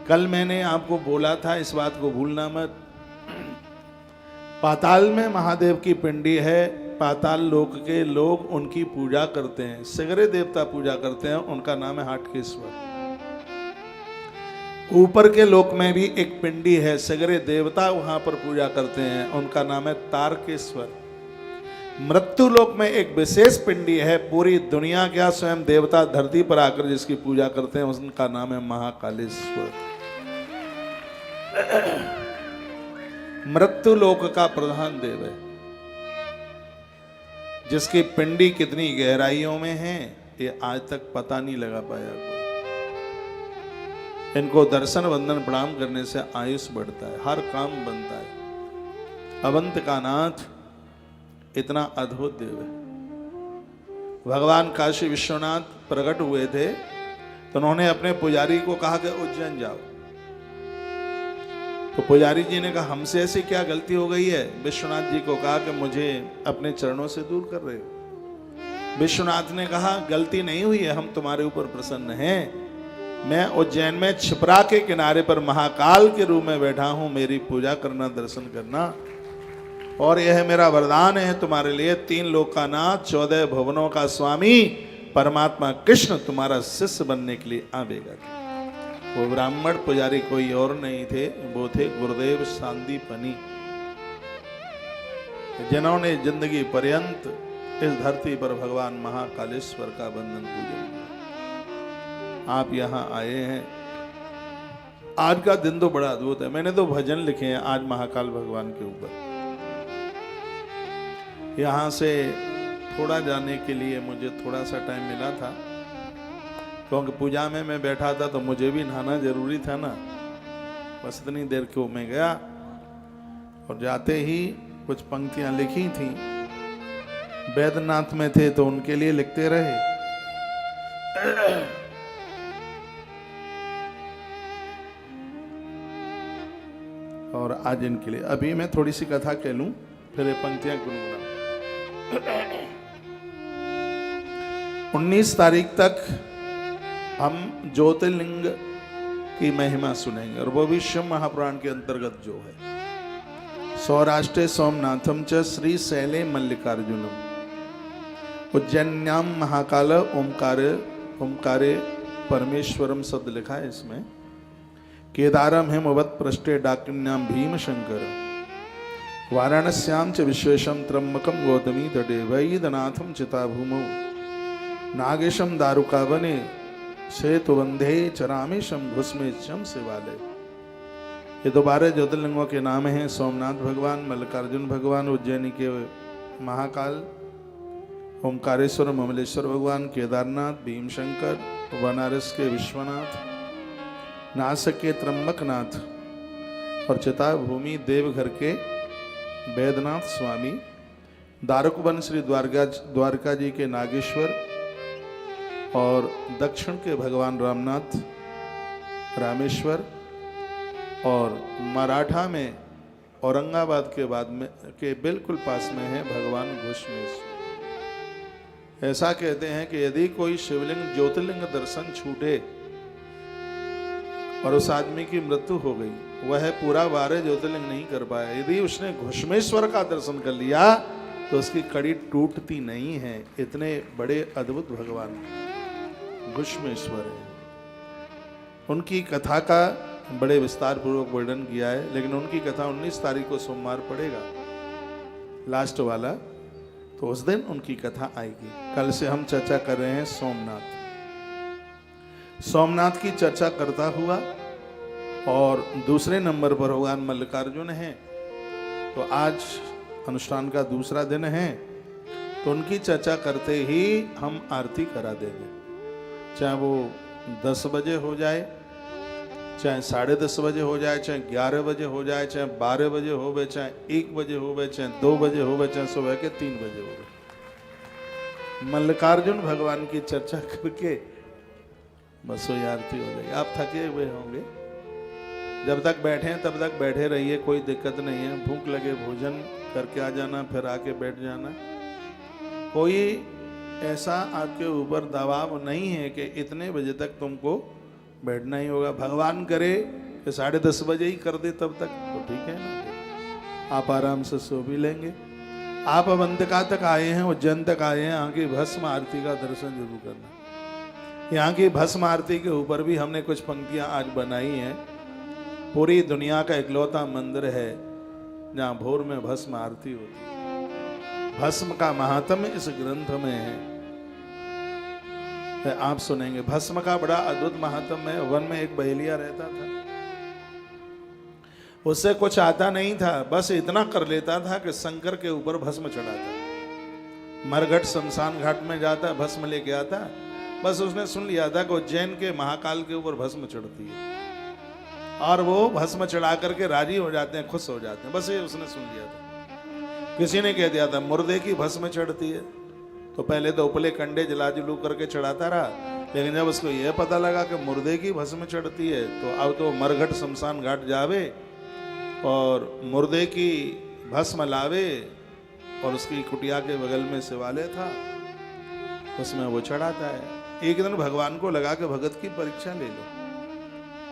कल मैंने आपको बोला था, इस बात को भूलना मत, पाताल में महादेव की पिंडी है। पाताल लोक के लोग उनकी पूजा करते हैं, सगरे देवता पूजा करते हैं, उनका नाम है हाटकेश्वर। ऊपर के लोक में भी एक पिंडी है, सगरे देवता वहां पर पूजा करते हैं, उनका नाम है तारकेश्वर। मृत्यु लोक में एक विशेष पिंडी है, पूरी दुनिया क्या स्वयं देवता धरती पर आकर जिसकी पूजा करते हैं, उनका नाम है महाकालेश्वर। मृत्यु लोक का प्रधान देव है, जिसकी पिंडी कितनी गहराइयों में है ये आज तक पता नहीं लगा पाया कोई। इनको दर्शन वंदन प्रणाम करने से आयुष बढ़ता है, हर काम बनता है। अवंत का नाथ इतना अद्भुत देव है। भगवान काशी विश्वनाथ प्रकट हुए थे तो उन्होंने अपने पुजारी को कहा कि उज्जैन जाओ। तो पुजारी जी ने कहा हमसे ऐसी क्या गलती हो गई है। विश्वनाथ जी को कहा कि मुझे अपने चरणों से दूर कर रहे हो। विश्वनाथ ने कहा गलती नहीं हुई है, हम तुम्हारे ऊपर प्रसन्न हैं। मैं उज्जैन में छिपरा के किनारे पर महाकाल के रूप में बैठा हूं, मेरी पूजा करना, दर्शन करना, और यह मेरा वरदान है तुम्हारे लिए। 3 लोक का नाथ, 14 भुवनों का स्वामी परमात्मा कृष्ण तुम्हारा शिष्य बनने के लिए आवेगा। वो ब्राह्मण पुजारी कोई और नहीं थे, वो थे गुरुदेव सांदीपनी, जिन्होंने जिंदगी पर्यंत इस धरती पर भगवान महाकालेश्वर का बंधन पूजन किया। आप यहाँ आए हैं, आज का दिन तो बड़ा अद्भुत है। मैंने तो भजन लिखे हैं आज महाकाल भगवान के ऊपर। यहाँ से थोड़ा जाने के लिए मुझे थोड़ा सा टाइम मिला था, क्योंकि पूजा में मैं बैठा था तो मुझे भी नहाना जरूरी था ना। बस इतनी देर को मैं गया और जाते ही कुछ पंक्तियां लिखी थी, बैद्यनाथ में थे तो उनके लिए लिखते रहे। और आज इनके लिए अभी मैं थोड़ी सी कथा कह लूं, फिर ये पंक्तियां गुनगुनाऊं। 19 तारीख तक हम ज्योतिर्लिंग की महिमा सुनेंगे, और वो भी शिव महापुराण के अंतर्गत जो है। सौराष्ट्रे सोमनाथम च श्री शैले मल्लिकार्जुनम उज्जैन्याम महाकाल ओमकारे परमेश्वरम शब्द लिखा है इसमें। केदारम हिमवत पृष्ठे डाकिन्याम भीम शंकर वाराणस्याम च विश्वेशम त्र्यंबकम गौतमी तटे वैद्यनाथम चिताभूमौ नागेशम दारुकावने सेतुबंधे चरामेशम घुस्मेशम शिवालय। ये 12 ज्योतिर्लिंगों के नाम हैं। सोमनाथ भगवान, मल्लिकार्जुन भगवान, उज्जैनी के महाकाल, ओमकारेश्वर ममलेश्वर भगवान, केदारनाथ, भीमशंकर, बनारस के विश्वनाथ, नासिक के त्र्यंबकनाथ, और चिताभूमि देवघर के बैद्यनाथ स्वामी, दारुकवन श्री द्वारका जी के नागेश्वर, और दक्षिण के भगवान रामनाथ रामेश्वर, और मराठा में औरंगाबाद के बाद में के बिल्कुल पास में है भगवान घुश्मेश्वर। ऐसा कहते हैं कि यदि कोई शिवलिंग ज्योतिर्लिंग दर्शन छूटे और उस आदमी की मृत्यु हो गई, वह पूरा 12 ज्योतिर्लिंग नहीं कर पाया। यदि उसने घुश्मेश्वर का दर्शन कर लिया तो उसकी कड़ी टूटती नहीं है। इतने बड़े अद्भुत भगवान घुश्मेश्वर है। उनकी कथा का बड़े विस्तार पूर्वक वर्णन किया है, लेकिन उनकी कथा 19 तारीख को सोमवार पड़ेगा, लास्ट वाला, तो उस दिन उनकी कथा आएगी। कल से हम चर्चा कर रहे हैं सोमनाथ। सोमनाथ की चर्चा करता हुआ, और दूसरे नंबर पर भगवान मल्लिकार्जुन हैं। तो आज अनुष्ठान का दूसरा दिन है, तो उनकी चर्चा करते ही हम आरती करा देंगे। चाहे वो 10 बजे हो जाए, चाहे 10:30 बजे हो जाए, चाहे 11 बजे हो जाए, चाहे 12 बजे हो गए, चाहे 1 बजे हो गए, चाहे 2 बजे हो गए, चाहे सुबह के 3 बजे हो गए। मल्लिकार्जुन भगवान की चर्चा करके बस वो आरती हो जाएगी। आप थके हुए होंगे, जब तक बैठे हैं तब तक बैठे रहिए, कोई दिक्कत नहीं है। भूख लगे भोजन करके आ जाना, फिर आके बैठ जाना। कोई ऐसा आपके ऊपर दबाव नहीं है कि इतने बजे तक तुमको बैठना ही होगा। भगवान करे कि 10:30 बजे ही कर दे तब तक तो ठीक है ना, आप आराम से सो भी लेंगे। आप अब अंतका तक आए हैं, उज्जैन तक आए हैं, यहाँ की भस्म आरती का दर्शन जरूर करना। यहाँ की भस्म आरती के ऊपर भी हमने कुछ पंक्तियां आज बनाई हैं। पूरी दुनिया का इकलौता मंदिर है जहाँ भोर में भस्म आरती होती है। भस्म का महात्म्य इस ग्रंथ में है, आप सुनेंगे। भस्म का बड़ा अद्भुत महात्म्य है। वन में एक बहेलिया रहता था, उससे कुछ आता नहीं था, बस इतना कर लेता था कि शंकर के ऊपर भस्म चढ़ाता। मरघट शमशान घाट में जाता, भस्म लेके आता। बस उसने सुन लिया था कि उज्जैन के महाकाल के ऊपर भस्म चढ़ती है और वो भस्म चढ़ा करके राजी हो जाते हैं, खुश हो जाते हैं। बस ये उसने सुन लिया था। किसी ने कह दिया था मुर्दे की भस्म चढ़ती है, तो पहले तो उपले कंडे जला जुलू करके चढ़ाता रहा, लेकिन जब उसको यह पता लगा कि मुर्दे की भस्म चढ़ती है तो अब तो मरघट शमशान घाट जावे और मुर्दे की भस्म लावे। और उसकी कुटिया के बगल में शिवालय था, उसमें वो चढ़ाता है। एक दिन भगवान को लगा कि भगत की परीक्षा ले लो।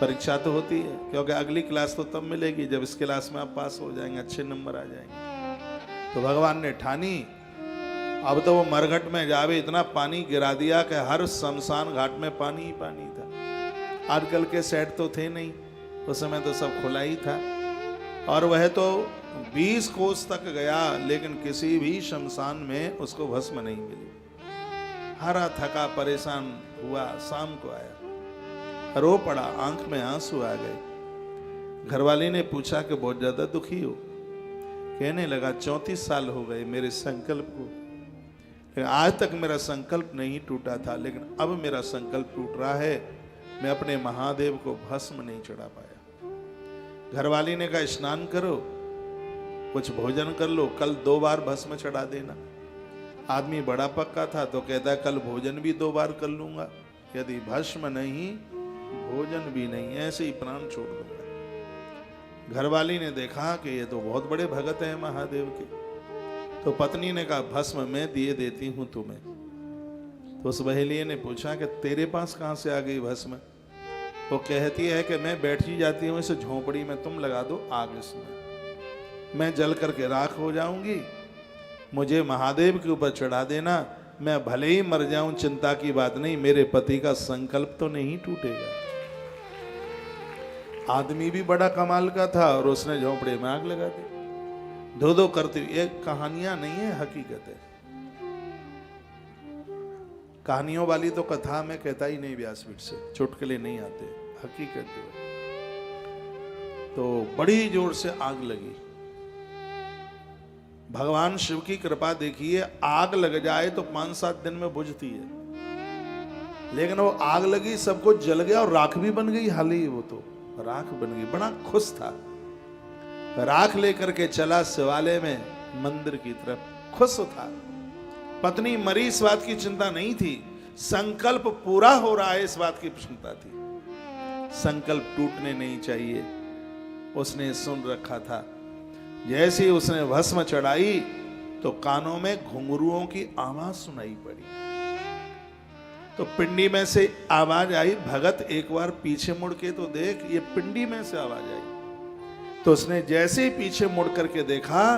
परीक्षा तो होती है, क्योंकि अगली क्लास तो तब मिलेगी जब इस क्लास में आप पास हो जाएंगे, अच्छे नंबर आ जाएंगे। तो भगवान ने ठानी अब तो वो मरघट में जावे, इतना पानी गिरा दिया कि हर शमशान घाट में पानी ही पानी था। आजकल के सेट तो थे नहीं, उस समय तो सब खुला ही था। और वह तो 20 कोस तक गया, लेकिन किसी भी शमशान में उसको भस्म नहीं मिली। हरा थका परेशान हुआ, शाम को आया, रो पड़ा, आंख में आंसू आ गए। घरवाली ने पूछा कि बहुत ज्यादा दुखी हो? कहने लगा 34 साल हो गए मेरे संकल्प को, लेकिन आज तक मेरा संकल्प नहीं टूटा था, लेकिन अब मेरा संकल्प टूट रहा है। मैं अपने महादेव को भस्म नहीं चढ़ा पाया। घरवाली ने कहा स्नान करो, कुछ भोजन कर लो, कल 2 बार भस्म चढ़ा देना। आदमी बड़ा पक्का था तो कहता है कल भोजन भी 2 बार कर लूंगा, यदि भस्म नहीं भोजन भी नहीं, ऐसे ही प्राण छोड़ दूंगा। घरवाली ने देखा कि ये तो बहुत बड़े भगत हैं महादेव के, तो पत्नी ने कहा भस्म मैं दिए देती हूं तुम्हें। तो उस बहेलिये ने पूछा कि तेरे पास कहां से आ गई भस्म? वो कहती है कि मैं बैठी जाती हूं इस झोंपड़ी में, तुम लगा दो आग इसमें, मैं जल करके राख हो जाऊंगी, मुझे महादेव के ऊपर चढ़ा देना, मैं भले ही मर जाऊं चिंता की बात नहीं, मेरे पति का संकल्प तो नहीं टूटेगा। आदमी भी बड़ा कमाल का था और उसने झोंपड़े में आग लगा दी। धो करती हुई, एक कहानियां नहीं है, हकीकत है। कहानियों वाली तो कथा में कहता ही नहीं व्यासपीठ से, चुटकुले नहीं आते, हकीकत जो है। तो बड़ी जोर से आग लगी। भगवान शिव की कृपा देखिए, आग लग जाए तो 5-7 दिन में बुझती है, लेकिन वो आग लगी, सब कुछ जल गया और राख भी बन गई। हाल ही वो तो राख बन गई, बड़ा खुश था। राख लेकर के चला शिवालय में, मंदिर की तरफ, खुश था। पत्नी मरी इस बात की चिंता नहीं थी, संकल्प पूरा हो रहा है इस बात की चिंता थी। संकल्प टूटने नहीं चाहिए, उसने सुन रखा था। जैसे ही उसने भस्म चढ़ाई तो कानों में घुंघरुओं की आवाज सुनाई पड़ी। तो पिंडी में से आवाज आई, भगत एक बार पीछे मुड़ के तो देख, ये पिंडी में से आवाज आई। तो उसने जैसे ही पीछे मुड़ करके देखा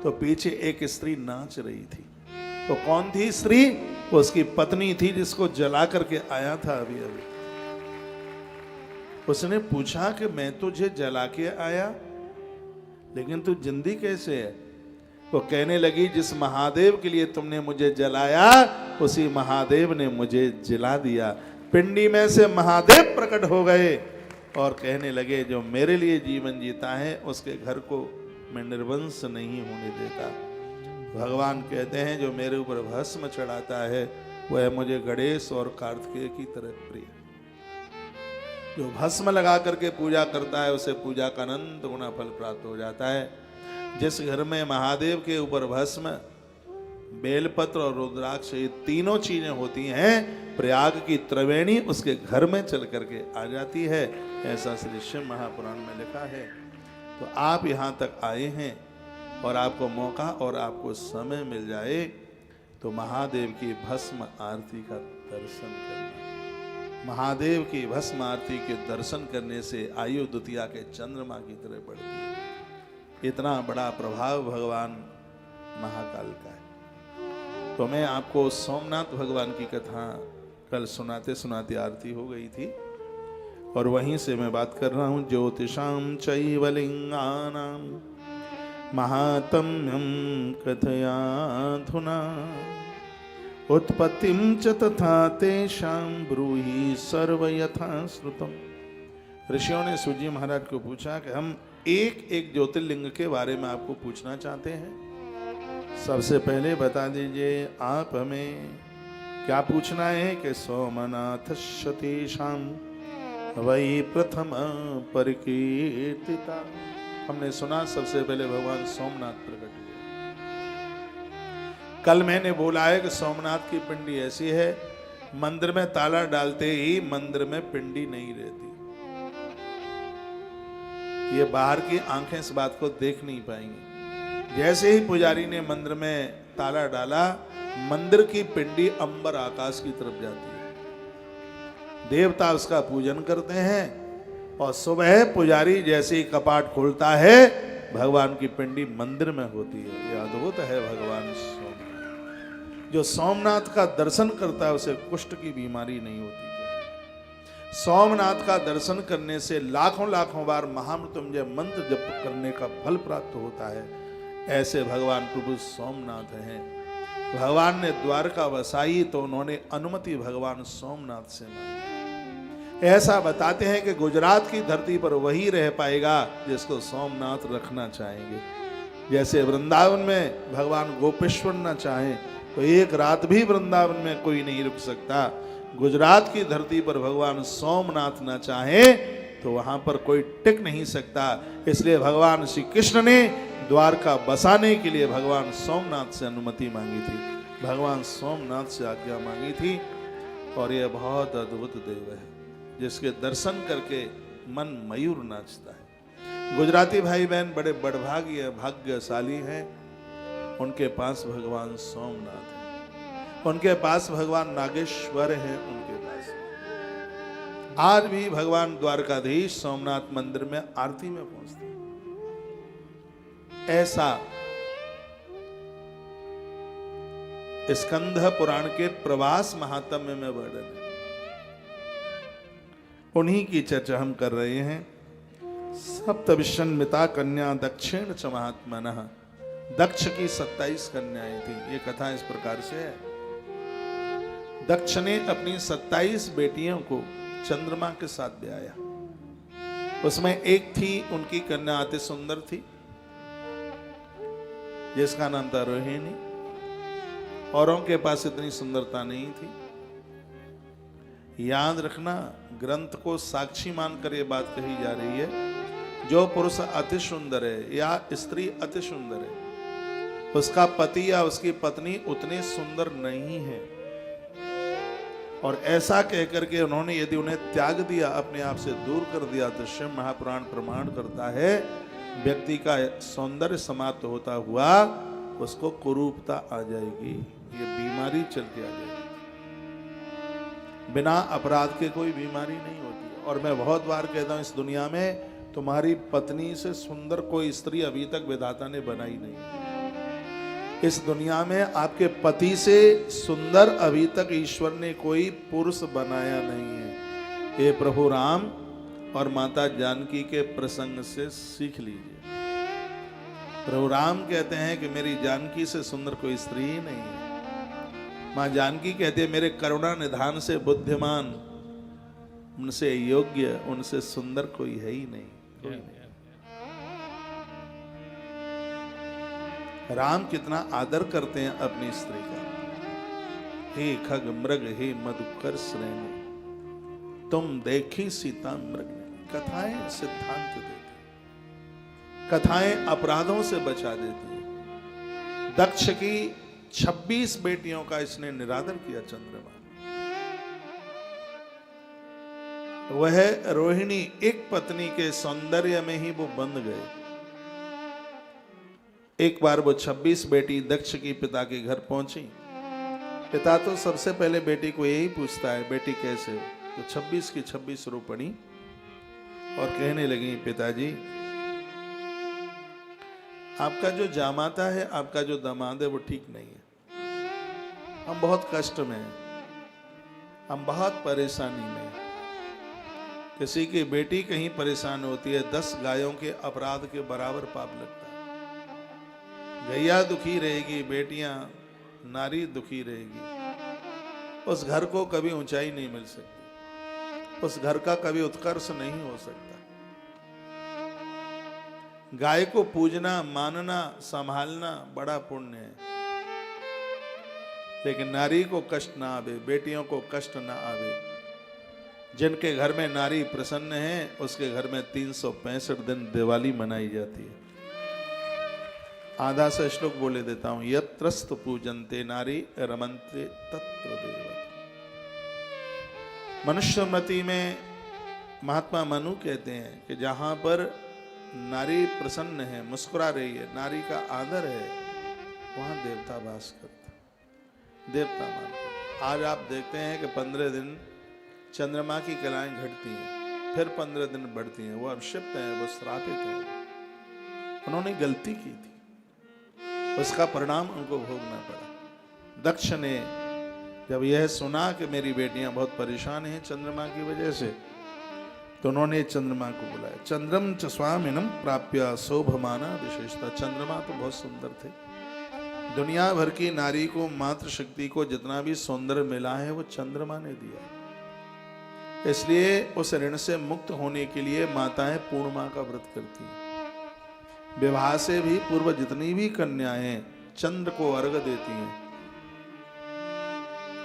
तो पीछे एक स्त्री नाच रही थी। तो कौन थी स्त्री? वो उसकी पत्नी थी, जिसको जला करके आया था अभी अभी। उसने पूछा कि मैं तुझे जला के आया, लेकिन तू जिंदी कैसे है? वो कहने लगी जिस महादेव के लिए तुमने मुझे जलाया, उसी महादेव ने मुझे जला दिया। पिंडी में से महादेव प्रकट हो गए और कहने लगे जो मेरे लिए जीवन जीता है उसके घर को मैं निर्वंश नहीं होने देता। भगवान कहते हैं जो मेरे ऊपर भस्म चढ़ाता है वह मुझे गणेश और कार्तिकेय की तरह प्रिय। जो भस्म लगा करके पूजा करता है उसे पूजा का अनंत गुना फल प्राप्त हो जाता है। जिस घर में महादेव के ऊपर भस्म, बेलपत्र और रुद्राक्ष, ये तीनों चीजें होती हैं, प्रयाग की त्रिवेणी उसके घर में चल करके आ जाती है, ऐसा श्री शिव महापुराण में लिखा है। तो आप यहाँ तक आए हैं और आपको मौका और आपको समय मिल जाए तो महादेव की भस्म आरती का दर्शन करना। महादेव की भस्म आरती के दर्शन करने से आयु द्वितीया के चंद्रमा की तरह बढ़ती है। इतना बड़ा प्रभाव भगवान महाकाल का है। तो मैं आपको सोमनाथ भगवान की कथा कल सुनाते सुनाते आरती हो गई थी और वहीं से मैं बात कर रहा हूं। ज्योतिषाम चैव लिंगानां महात्म्यं कथयाधुना उत्पत्तिं च तथा तेषां ब्रूहि सर्व यथा श्रुतम्। ऋषियों ने सूजी महाराज को पूछा कि हम एक एक ज्योतिर्लिंग के बारे में आपको पूछना चाहते हैं। सबसे पहले बता दीजिए आप हमें क्या पूछना है कि सोमनाथ सतीशां वही प्रथम परिकीर्तिता। हमने सुना सबसे पहले भगवान सोमनाथ प्रकट हुए। कल मैंने बोला है कि सोमनाथ की पिंडी ऐसी है, मंदिर में ताला डालते ही मंदिर में पिंडी नहीं रहती। ये बाहर की आंखें इस बात को देख नहीं पाएंगी। जैसे ही पुजारी ने मंदिर में ताला डाला, मंदिर की पिंडी अंबर आकाश की तरफ जाती है। देवता उसका पूजन करते हैं और सुबह पुजारी जैसे ही कपाट खोलता है, भगवान की पिंडी मंदिर में होती है। यह अद्भुत है भगवान सोमनाथ। जो सोमनाथ का दर्शन करता है उसे कुष्ठ की बीमारी नहीं होती। सोमनाथ का दर्शन करने से लाखों लाखों बार महामृत्युंजय मंत्र जप करने का फल प्राप्त होता है। ऐसे भगवान प्रभु सोमनाथ हैं। भगवान ने द्वारका बसाई तो उन्होंने अनुमति भगवान सोमनाथ से मांगी। ऐसा बताते हैं कि गुजरात की धरती पर वही रह पाएगा जिसको सोमनाथ रखना चाहेंगे। जैसे वृंदावन में भगवान गोपेश्वर न चाहें तो एक रात भी वृंदावन में कोई नहीं रुक सकता। गुजरात की धरती पर भगवान सोमनाथ न चाहे तो वहां पर कोई टिक नहीं सकता। इसलिए भगवान श्री कृष्ण ने द्वारका बसाने के लिए भगवान सोमनाथ से अनुमति मांगी थी, भगवान सोमनाथ से आज्ञा मांगी थी। और यह बहुत अद्भुत देव है जिसके दर्शन करके मन मयूर नाचता है। गुजराती भाई बहन बड़े बड़भागी भाग्यशाली हैं, उनके पास भगवान सोमनाथ है, उनके पास भगवान नागेश्वर है। उनके पास आज भी भगवान द्वारकाधीश सोमनाथ मंदिर में आरती में पहुंचते हैं। ऐसा स्कंध पुराण के प्रवास महात्म्य में वर्णन है। उन्हीं की चर्चा हम कर रहे हैं। सप्तविशन्मिता कन्या दक्षिण च महात्मनः। दक्ष की 27 कन्याएं थी। ये कथा इस प्रकार से है। दक्ष ने अपनी 27 बेटियों को चंद्रमा के साथ ब्याया। उसमें एक थी, उनकी कन्या अति सुंदर थी जिसका नाम था रोहिणी। औरों के पास इतनी सुंदरता नहीं थी। याद रखना, ग्रंथ को साक्षी मानकर यह बात कही जा रही है। जो पुरुष अति सुंदर है या स्त्री अति सुंदर है, उसका पति या उसकी पत्नी उतने सुंदर नहीं है। और ऐसा कहकर के उन्होंने यदि उन्हें त्याग दिया, अपने आप से दूर कर दिया, तो शिव महापुराण प्रमाण करता है व्यक्ति का सौंदर्य समाप्त होता हुआ उसको कुरूपता आ जाएगी। ये बीमारी चल के आ जाएगी। बिना अपराध के कोई बीमारी नहीं होती। और मैं बहुत बार कहता हूं, इस दुनिया में तुम्हारी पत्नी से सुंदर कोई स्त्री अभी तक विधाता ने बनाई नहीं। इस दुनिया में आपके पति से सुंदर अभी तक ईश्वर ने कोई पुरुष बनाया नहीं है। ये प्रभु राम और माता जानकी के प्रसंग से सीख लीजिए। प्रभु राम कहते हैं कि मेरी जानकी से सुंदर कोई स्त्री ही नहीं है। मां जानकी कहती है मेरे करुणा निधान से बुद्धिमान, उनसे योग्य, उनसे सुंदर कोई है ही नहीं, कोई नहीं। राम कितना आदर करते हैं अपनी स्त्री का। हे खग मृग हे मधुकर श्रेणी, तुम देखी सीता मृग ने। कथाएं सिद्धांत देती, कथाएं अपराधों से बचा देती। दक्ष की 26 बेटियों का इसने निरादर किया चंद्रमा। वह रोहिणी एक पत्नी के सौंदर्य में ही वो बंध गए। एक बार वो 26 बेटी दक्ष की पिता के घर पहुंची। पिता तो सबसे पहले बेटी को यही पूछता है, बेटी कैसे हो? तो 26 की 26 रो पड़ी और कहने लगी, पिताजी आपका जो जामाता है, आपका जो दामाद है वो ठीक नहीं है। हम बहुत कष्ट में हैं, हम बहुत परेशानी में हैं। किसी की बेटी कहीं परेशान होती है, 10 गायों के अपराध के बराबर पाप लगता है। गैया दुखी रहेगी, बेटियां नारी दुखी रहेगी। उस घर को कभी ऊंचाई नहीं मिल सकती, उस घर का कभी उत्कर्ष नहीं हो सकता। गाय को पूजना, मानना, संभालना बड़ा पुण्य है, लेकिन नारी को कष्ट ना आवे, बेटियों को कष्ट ना आवे। जिनके घर में नारी प्रसन्न है, उसके घर में 365 दिन दिवाली मनाई जाती है। आधा सा श्लोक बोले देता हूं। यत्रस्त पूजन्ते नारी रमन्ते तत्र देवता। मनुष्यमति में महात्मा मनु कहते हैं कि जहां पर नारी प्रसन्न है, मुस्कुरा रही है, नारी का आदर है, वहां देवता वास करते, देवता मानते। आज आप देखते हैं कि 15 दिन चंद्रमा की कलाएं घटती हैं, फिर 15 दिन बढ़ती हैं। वो अभिशिप्त हैं, वो श्रापित हैं। उन्होंने गलती की थी, उसका परिणाम उनको भोगना पड़ा। दक्ष ने जब यह सुना कि मेरी बेटियां बहुत परेशान हैं चंद्रमा की वजह से, तो उन्होंने चंद्रमा को बुलाया। चंद्रम च स्वामिनम प्राप्य शोभमाना विशेषता। चंद्रमा तो बहुत सुंदर थे। दुनिया भर की नारी को, मातृ शक्ति को जितना भी सौंदर्य मिला है वो चंद्रमा ने दिया है। इसलिए उस ऋण से मुक्त होने के लिए माताएं पूर्णिमा का व्रत करती हैं। विवाह से भी पूर्व जितनी भी कन्याएं चंद्र को अर्घ देती हैं,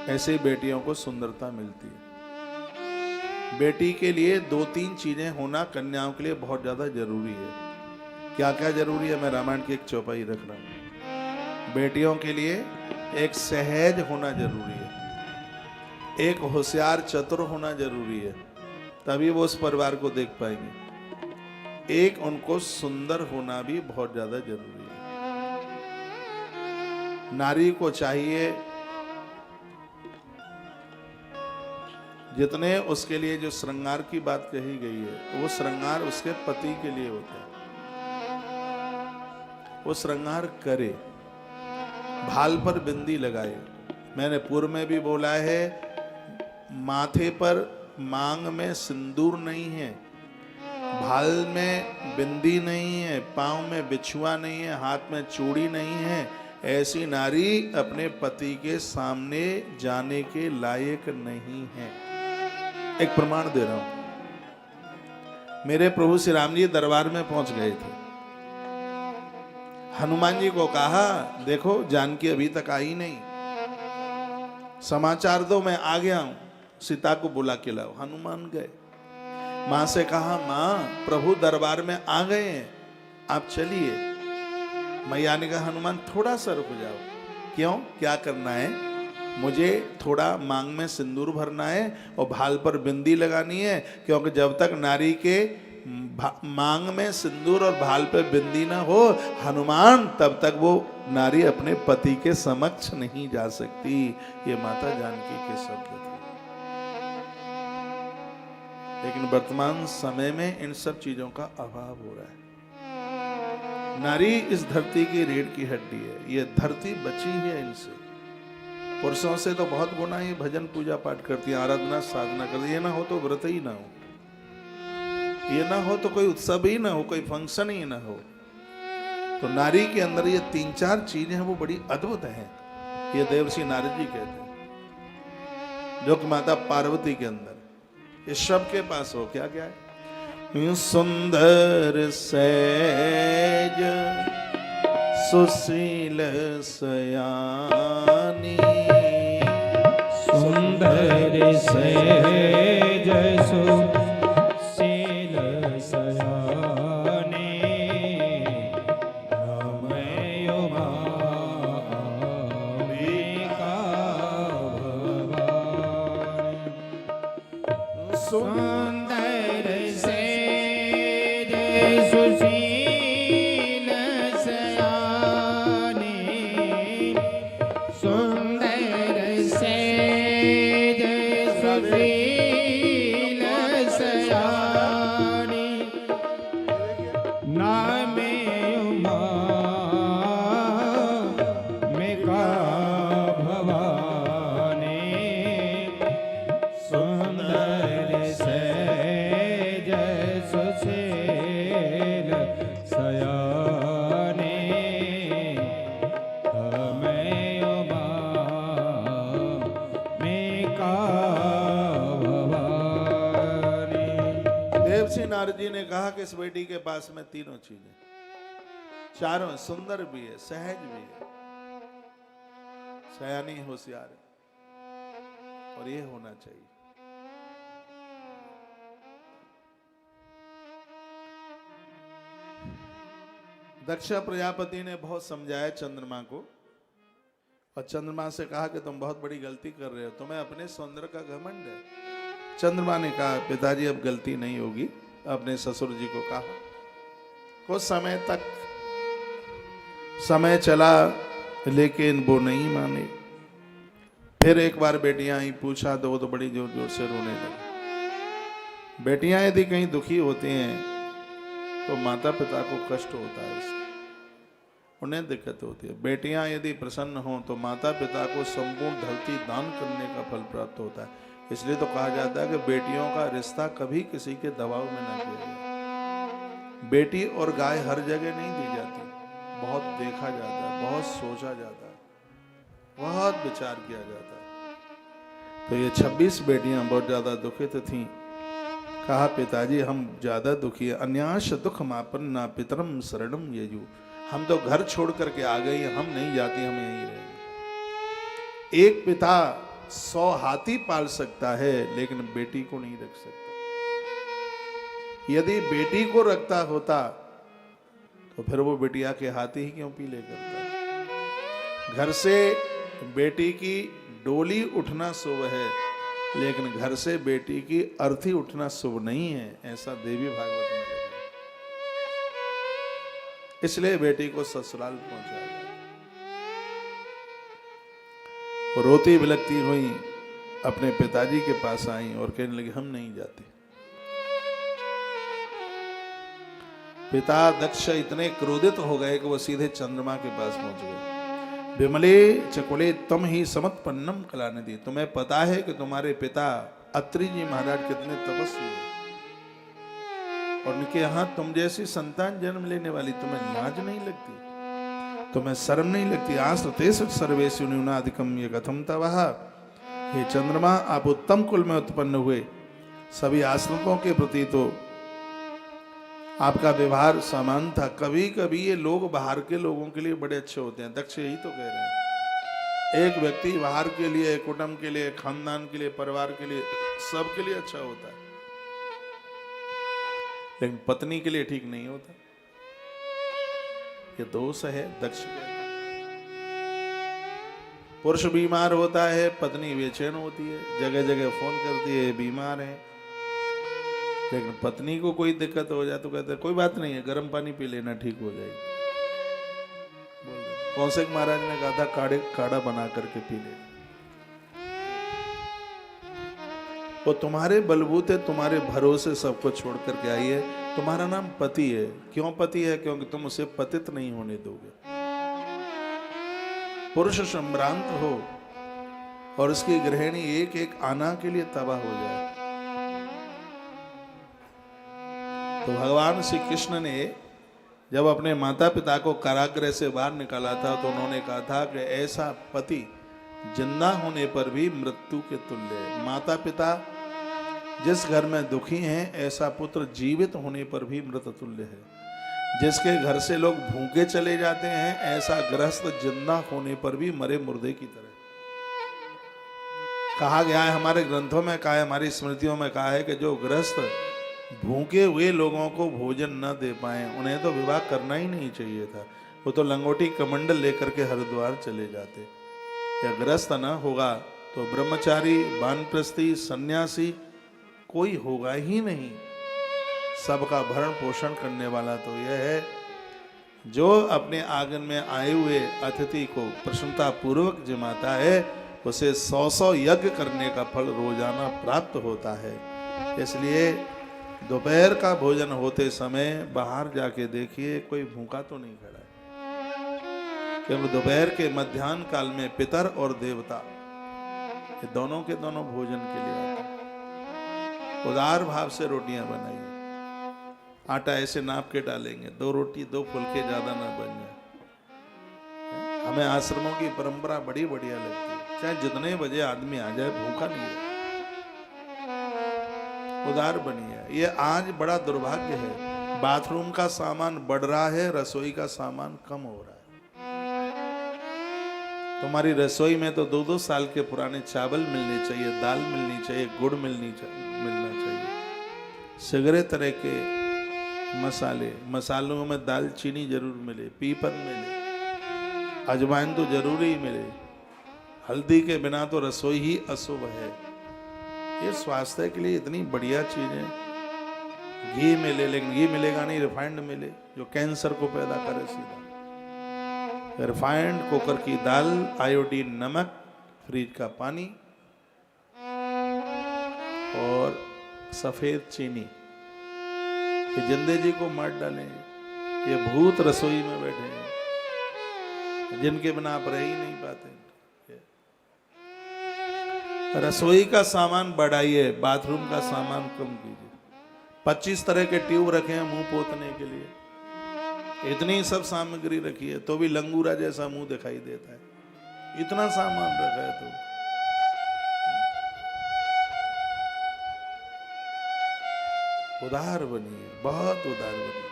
ऐसे बेटियों को सुंदरता मिलती है। बेटी के लिए 2-3 चीजें होना कन्याओं के लिए बहुत ज्यादा जरूरी है। क्या क्या जरूरी है, मैं रामायण की एक चौपाई रख रहा हूं। बेटियों के लिए एक सहज होना जरूरी है, एक होशियार चतुर होना जरूरी है, तभी वो उस परिवार को देख पाएंगे। एक उनको सुंदर होना भी बहुत ज्यादा जरूरी है। नारी को चाहिए जितने उसके लिए जो श्रृंगार की बात कही गई है, वो श्रृंगार उसके पति के लिए होता है। वो श्रृंगार करे, भाल पर बिंदी लगाए। मैंने पूर्व में भी बोला है, माथे पर मांग में सिंदूर नहीं है, भाल में बिंदी नहीं है, पांव में बिछुआ नहीं है, हाथ में चूड़ी नहीं है, ऐसी नारी अपने पति के सामने जाने के लायक नहीं है। एक प्रमाण दे रहा हूं। मेरे प्रभु श्री राम जी दरबार में पहुंच गए थे। हनुमान जी को कहा, देखो जानकी अभी तक आई नहीं, समाचार दो, मैं आ गया हूं, सीता को बुला के लाओ। हनुमान गए। मां से कहा, मां प्रभु दरबार में आ गए हैं, आप चलिए। मैया ने कहा, हनुमान थोड़ा सा रुक जाओ। क्यों, क्या करना है? मुझे थोड़ा मांग में सिंदूर भरना है और भाल पर बिंदी लगानी है, क्योंकि जब तक नारी के मांग में सिंदूर और भाल पे बिंदी ना हो हनुमान, तब तक वो नारी अपने पति के समक्ष नहीं जा सकती। ये माता जानकी के शब्द थे। लेकिन वर्तमान समय में इन सब चीजों का अभाव हो रहा है। नारी इस धरती की रीढ़ की हड्डी है, ये धरती बची है इनसे। पुरुषों से तो बहुत गुना ये भजन पूजा पाठ करती है, आराधना साधना करती है। ये ना हो तो व्रत ही ना हो, ये ना हो तो कोई उत्सव ही ना हो, कोई फंक्शन ही ना हो। तो नारी के अंदर ये 3-4 चीजें हैं, वो बड़ी अद्भुत हैं। ये देवर्षि नारद जी कहते हैं, जो कि माता पार्वती के अंदर, इस सब के पास हो। क्या क्या है? सुंदर सेज सुशील सयानी, सुंदर सेज सुशील सयानी, रमयो मालिका भवानी। सुंदर सेज सुशील सयानी, सुंदर सेज सुशील नारद जी ने कहा कि इस बेटी के पास में तीनों चीजें, चारों, सुंदर भी है, सहज भी है, सयानी, होशियार है, और ये होना चाहिए। दक्ष प्रजापति ने बहुत समझाया चंद्रमा को, और चंद्रमा से कहा कि तुम बहुत बड़ी गलती कर रहे हो, तुम्हें अपने सौंदर्य का घमंड है। चंद्रमा ने कहा पिताजी अब गलती नहीं होगी। अपने ससुर जी को कहा। कुछ समय तक समय चला, लेकिन वो नहीं माने। फिर एक बार बेटियां आई, पूछा तो वो तो बड़ी जोर जोर से रोने लगी। बेटियां यदि कहीं दुखी होती हैं तो माता पिता को कष्ट होता है, उससे उन्हें दिक्कत होती है। बेटियां यदि प्रसन्न हों तो माता पिता को संपूर्ण धरती दान करने का फल प्राप्त होता है। इसलिए तो कहा जाता है कि बेटियों का रिश्ता कभी किसी के दबाव में न किया जाए। बेटी और गाय हर जगह नहीं दी जाती, बहुत देखा जाता है, बहुत सोचा जाता है, बहुत विचार किया जाता है। तो ये 26 बेटियां बहुत ज्यादा दुखित थीं। कहा पिताजी हम ज्यादा दुखी है। अन्याश दुख मापन ना पितरम शरणम यजु। हम तो घर छोड़ करके आ गए, हम नहीं जाती, हम यहीं रहेंगे। एक पिता 100 हाथी पाल सकता है, लेकिन बेटी को नहीं रख सकता। यदि बेटी को रखता होता तो फिर वो बिटिया के हाथी ही क्यों पीले करता। घर से बेटी की डोली उठना शुभ है, लेकिन घर से बेटी की अर्थी उठना शुभ नहीं है, ऐसा देवी भागवत में लिखा है। इसलिए बेटी को ससुराल पहुंचाया जाता। रोती बिलखती हुई अपने पिताजी के पास आई और कहने लगी हम नहीं जाते। पिता दक्ष इतने क्रोधित हो गए कि वो सीधे चंद्रमा के पास पहुंच गए। विमले चकुले तम ही समत्पन्नम कलानिधि। तुम्हें पता है कि तुम्हारे पिता अत्रि जी महाराज कितने तपस्वी हैं, और उनके यहां तुम जैसी संतान जन्म लेने वाली, तुम्हें लाज नहीं लगती, तुम्हें शर्म नहीं लगती। आश्रतेषु सर्वेषु न्यूनाधिकम ये कथम तवः। हे चंद्रमा, आप उत्तम कुल में उत्पन्न हुए, सभी आश्रितों के प्रति तो आपका व्यवहार समान था। कभी कभी ये लोग बाहर के लोगों के लिए बड़े अच्छे होते हैं। दक्ष यही तो कह रहे हैं। एक व्यक्ति बाहर के लिए, कुटुंब के लिए, खानदान के लिए, परिवार के लिए, सबके लिए अच्छा होता है, लेकिन पत्नी के लिए ठीक नहीं होता। ये दोष है दक्ष के। पुरुष बीमार होता है, पत्नी बेचैन होती है, जगह जगह फोन करती है बीमार है। लेकिन पत्नी को कोई दिक्कत हो जाए तो कहते हैं कोई बात नहीं है, गर्म पानी पी लेना, ठीक हो जाएगी। कौशिक महाराज ने कहा था काढ़ा बना करके पी ले। वो तुम्हारे बलबूते, तुम्हारे भरोसे सब कुछ छोड़ करके आई है। तुम्हारा नाम पति है। क्यों पति है? क्योंकि तुम उसे पतित नहीं होने दोगे। पुरुष संभ्रांत हो और उसकी गृहिणी एक एक आना के लिए तबाह हो जाए। तो भगवान श्री कृष्ण ने जब अपने माता पिता को कारागृह से बाहर निकाला था तो उन्होंने कहा था कि ऐसा पति जिंदा होने पर भी मृत्यु के तुल्य है। माता पिता जिस घर में दुखी हैं, ऐसा पुत्र जीवित होने पर भी मृत तुल्य है। जिसके घर से लोग भूखे चले जाते हैं, ऐसा गृहस्थ जिंदा होने पर भी मरे मुर्दे की तरह। कहा गया है, हमारे ग्रंथों में कहा है, हमारी स्मृतियों में कहा है कि जो गृहस्थ भूखे हुए लोगों को भोजन न दे पाए, उन्हें तो विवाह करना ही नहीं चाहिए था। वो तो लंगोटी कमंडल लेकर के हरिद्वार चले जाते। या गृहस्थ न होगा तो ब्रह्मचारी, वानप्रस्थी, सन्यासी कोई होगा ही नहीं। सबका भरण पोषण करने वाला तो यह है जो अपने आंगन में आए हुए अतिथि को प्रसन्नता पूर्वक जमाता है, उसे 100 यज्ञ करने का फल रोजाना प्राप्त होता है। इसलिए दोपहर का भोजन होते समय बाहर जाके देखिए कोई भूखा तो नहीं खड़ा है, क्योंकि दोपहर के मध्याह्न काल में पितर और देवता ये दोनों के दोनों भोजन के लिए आते हैं। उदार भाव से रोटियां बनाइए। आटा ऐसे नाप के डालेंगे, 2 रोटी 2 फुलके, ज्यादा ना बन जाए। हमें आश्रमों की परंपरा बड़ी बढ़िया लगती है। चाहे जितने बजे आदमी आ जाए, भूखा नहीं है। उदार बनिए। ये आज बड़ा दुर्भाग्य है, बाथरूम का सामान बढ़ रहा है, रसोई का सामान कम हो रहा है। तुम्हारी रसोई में तो 2-2 साल के पुराने चावल मिलने चाहिए, दाल मिलनी चाहिए, गुड़ मिलना चाहिए, सगरे तरह के मसालों में दालचीनी जरूर मिले, पीपल मिले, अजवाइन तो जरूरी ही मिले। हल्दी के बिना तो रसोई ही अशुभ है। ये स्वास्थ्य के लिए इतनी बढ़िया चीज है। घी मिले, लेकिन घी मिलेगा नहीं, रिफाइंड मिले जो कैंसर को पैदा करे सीधा। रिफाइंड, कुकर की दाल, आयोडीन नमक, फ्रिज का पानी और सफेद चीनी, ये जिंदे जी को मार डालेंगे। ये भूत रसोई में बैठे हैं जिनके बिना आप रह ही नहीं पाते। रसोई का सामान बढ़ाइए, बाथरूम का सामान कम कीजिए। 25 तरह के ट्यूब रखे हैं मुंह पोतने के लिए, इतनी सब सामग्री रखी है तो भी लंगूरा जैसा मुंह दिखाई देता है। इतना सामान रखा है तो उदार बनिए, बहुत उदार बनिए।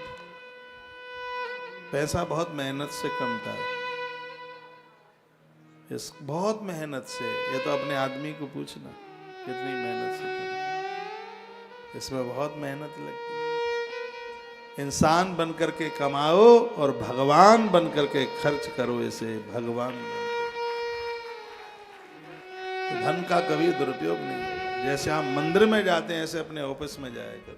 पैसा बहुत मेहनत से कमता है, इस बहुत मेहनत से। ये तो अपने आदमी को पूछना कितनी मेहनत से कमता, इसमें बहुत मेहनत लगती है। इंसान बनकर के कमाओ और भगवान बनकर के खर्च करो। इसे भगवान तो धन का कभी दुरुपयोग नहीं होगा। जैसे आप मंदिर में जाते हैं, ऐसे अपने ऑफिस में जाया करो।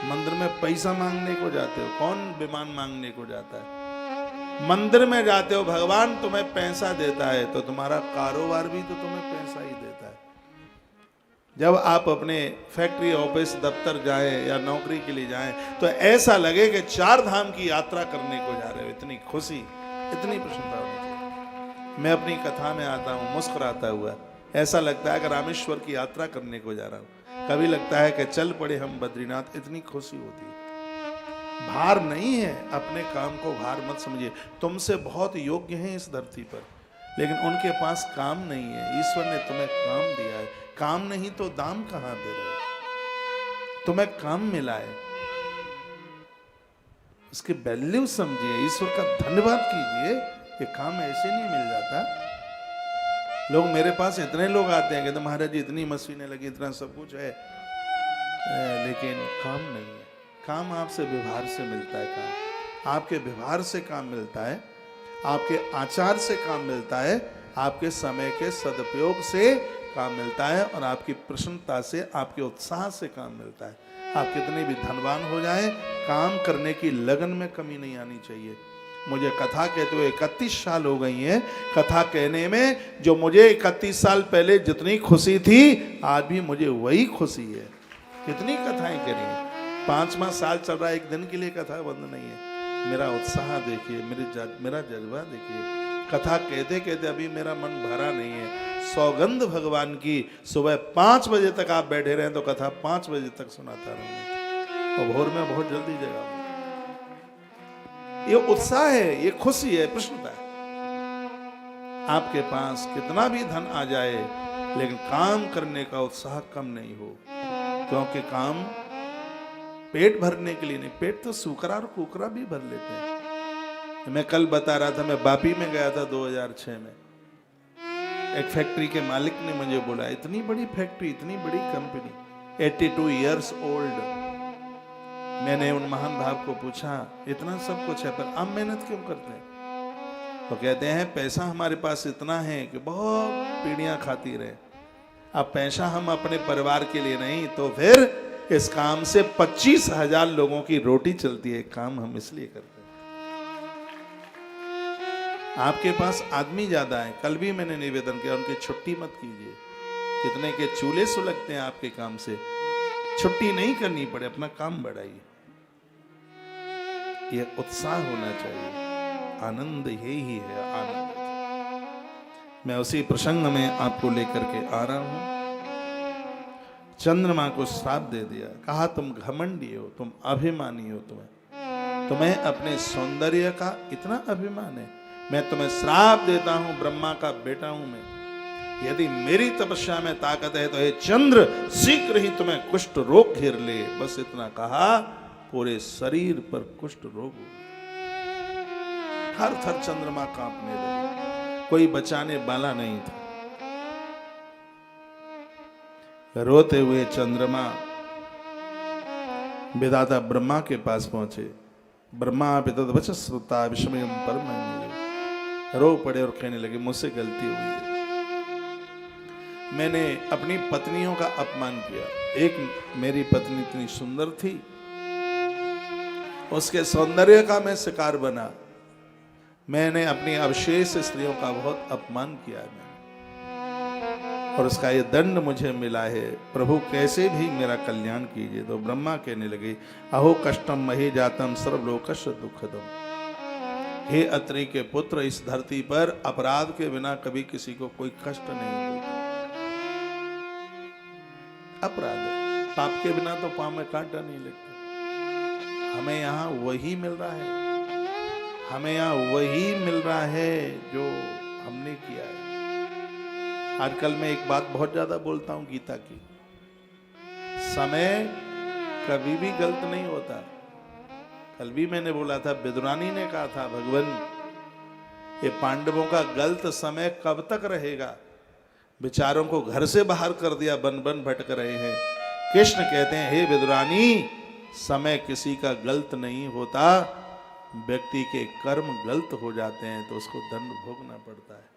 मंदिर में पैसा मांगने को जाते हो, कौन विमान मांगने को जाता है? मंदिर में जाते हो, भगवान तुम्हें पैसा देता है, तो तुम्हारा कारोबार भी तो तुम्हें पैसा ही देता है। जब आप अपने फैक्ट्री, ऑफिस, दफ्तर जाएं या नौकरी के लिए जाएं, तो ऐसा लगे कि 4 धाम की यात्रा करने को जा रहे हो। इतनी खुशी, इतनी प्रसन्नता होनी चाहिए। मैं अपनी कथा में आता हूँ मुस्कुराता हुआ, ऐसा लगता है कि रामेश्वर की यात्रा करने को जा रहा हूँ। कभी लगता है कि चल पड़े हम बद्रीनाथ, इतनी खुशी होती है। भार नहीं है, अपने काम को भार मत समझिए। तुमसे बहुत योग्य हैं इस धरती पर, लेकिन उनके पास काम नहीं है। ईश्वर ने तुम्हें काम दिया है, काम नहीं तो दाम कहां दे रहे? तुम्हें काम मिला है, इसकी वैल्यू समझिए, ईश्वर का धन्यवाद कीजिए। ये काम ऐसे नहीं मिल जाता। लोग मेरे पास इतने लोग आते हैं, कहते महाराज जी इतनी मशीनें लगी, इतना सब कुछ है, लेकिन काम नहीं है। काम आपसे व्यवहार से मिलता है। काम आपके व्यवहार से काम मिलता है, आपके आचार से काम मिलता है, आपके समय के सदुपयोग से काम मिलता है, और आपकी प्रसन्नता से, आपके उत्साह से काम मिलता है। आप कितने भी धनवान हो जाएं, काम करने की लगन में कमी नहीं आनी चाहिए। मुझे कथा कहते हुए 31 साल हो गई हैं। कथा कहने में जो मुझे 31 साल पहले जितनी खुशी थी, आज भी मुझे वही खुशी है। कितनी कथाएं करी हैं, 5वां साल चल रहा है, एक दिन के लिए कथा बंद नहीं है। मेरा उत्साह देखिए, मेरा जज्बा देखिए। कथा कहते कहते अभी मेरा मन भरा नहीं है। सौगंध भगवान की, सुबह 5 बजे तक आप बैठे रहे तो कथा 5 बजे तक सुनाता रहूंगा, और भोर में बहुत जल्दी जगा। ये उत्साह है, ये खुशी है, प्रसन्नता है। आपके पास कितना भी धन आ जाए, लेकिन काम करने का उत्साह कम नहीं हो, क्योंकि काम पेट भरने के लिए नहीं, पेट तो सूकरा और कुकरा भी भर लेते हैं। मैं कल बता रहा था, मैं बापी में गया था 2006 में। एक फैक्ट्री के मालिक ने मुझे बोला, इतनी बड़ी फैक्ट्री, इतनी बड़ी कंपनी, 82 इयर्स ओल्ड। मैंने उन महान भाव को पूछा, इतना सब कुछ है, पर आप मेहनत क्यों करते हैं? तो कहते हैं पैसा हमारे पास इतना है कि बहुत पीढ़ियां खाती रहे। अब पैसा हम अपने परिवार के लिए नहीं, तो फिर इस काम से 25,000 लोगों की रोटी चलती है। काम हम इसलिए करते हैं। आपके पास आदमी ज्यादा है, कल भी मैंने निवेदन किया, उनकी छुट्टी मत कीजिए। कितने के चूल्हे सुलगते हैं आपके काम से, छुट्टी नहीं करनी पड़े, अपना काम बढ़ाइए। ये उत्साह होना चाहिए, आनंद यही है, आनंद। मैं उसी प्रसंग में आपको लेकर के आ रहा हूं। चंद्रमा को श्राप दे दिया, कहा तुम घमंडी हो, तुम अभिमानी हो, तुम्हें अपने सौंदर्य का इतना अभिमान है। मैं तुम्हें श्राप देता हूं, ब्रह्मा का बेटा हूं मैं। यदि मेरी तपस्या में ताकत है तो हे चंद्र शीघ्र ही तुम्हें कुष्ठ रोग घेर ले। बस इतना कहा, पूरे शरीर पर कुष्ठ रोग हो गया। हर थर चंद्रमा कांपने लगे, कोई बचाने वाला नहीं था। रोते हुए चंद्रमा विधाता ब्रह्मा के पास पहुंचे। ब्रह्मा पितद्वच श्रुता विषमयम परम, रो पड़े और कहने लगे, मुझसे गलती हुई है, मैंने अपनी पत्नियों का अपमान किया। एक मेरी पत्नी इतनी सुंदर थी, उसके सौंदर्य का मैं शिकार बना। मैंने अपनी अवशेष स्त्रियों का बहुत अपमान किया है और उसका ये दंड मुझे मिला है। प्रभु कैसे भी मेरा कल्याण कीजिए। तो ब्रह्मा कहने लगे, अहो कष्टम महे जातम सर्वलोकश दुखदम। हे अत्रि के पुत्र, इस धरती पर अपराध के बिना कभी किसी को कोई कष्ट नहीं मिलता। अपराध है, पाप के बिना तो पाँव में कांटा नहीं लगता। हमें यहाँ वही मिल रहा है, हमें यहाँ वही मिल रहा है जो हमने किया है। आजकल मैं एक बात बहुत ज्यादा बोलता हूं गीता की, समय कभी भी गलत नहीं होता। कल भी मैंने बोला था, विदुरानी ने कहा था, भगवान ये पांडवों का गलत समय कब तक रहेगा? बेचारों को घर से बाहर कर दिया, बन बन भटक रहे हैं। कृष्ण कहते हैं, हे विदुरानी, समय किसी का गलत नहीं होता, व्यक्ति के कर्म गलत हो जाते हैं तो उसको दंड भोगना पड़ता है।